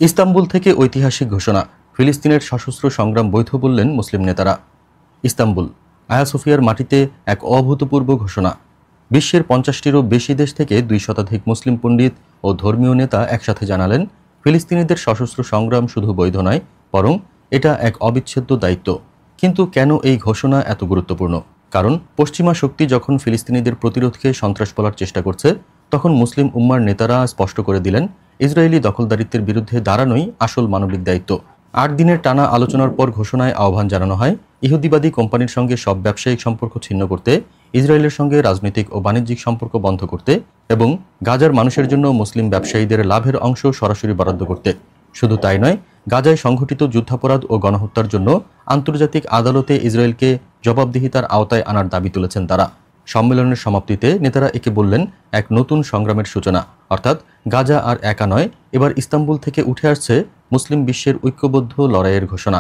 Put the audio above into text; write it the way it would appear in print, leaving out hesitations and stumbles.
Istanbul থেকে ঐতিহাসিক ঘোষণা, ফিলিস্তিনের সশস্ত্র সংগ্রাম বৈধ বললেন মুসলিম নেতারা। ইস্তাম্বুল, আয়া সোফিয়ার মাটিতে এক অভূতপূর্ব ঘোষণা। বিশ্বের 50টিরও বেশি দেশ থেকে 2 শতাধিক মুসলিম পণ্ডিত ও ধর্মীয় নেতা একসাথে জানালেন, ফিলিস্তিনিদের সশস্ত্র সংগ্রাম শুধু বৈধ নয়, বরং এটা এক অবিচ্ছেদ্য দায়িত্ব। কিন্তু কেন এই ঘোষণা এত গুরুত্বপূর্ণ? কারণ পশ্চিমা শক্তি যখন ফিলিস্তিনিদের প্রতিরোধকে সন্ত্রাস বলার চেষ্টা করছে, তখন মুসলিম উম্মার নেতারা স্পষ্ট করে দিলেন, ইসরায়েলি দখলদারিত্বের বিরুদ্ধে দাঁড়ানোই আসল মানবিক দায়িত্ব। 8 দিনের টানা আলোচনার পর ঘোষণায় আহ্বান জানানো হয়, ইহুদিবাদী কোম্পানির সঙ্গে সব ব্যবসায়িক সম্পর্ক ছিন্ন করতে, ইসরায়েলের সঙ্গে রাজনৈতিক ও বাণিজ্যিক সম্পর্ক বন্ধ করতে এবং গাজার মানুষের জন্য মুসলিম ব্যবসায়ীদের লাভের অংশ সরাসরি বরাদ্দ করতে। শুধু তাই নয়, গাজায় সংঘটিত যুদ্ধাপরাধ ও গণহত্যার জন্য আন্তর্জাতিক আদালতে ইসরায়েলকে জবাবদিহিতার আওতায় আনার দাবি তুলেছেন তারা। সম্মেলনের সমাপ্তিতে নেতারা একে বললেন এক নতুন সংগ্রামের সূচনা, অর্থাৎ গাজা আর একা নয়, এবার ইস্তাম্বুল থেকে উঠে আসছে মুসলিম বিশ্বের ঐক্যবদ্ধ লড়াইয়ের ঘোষণা।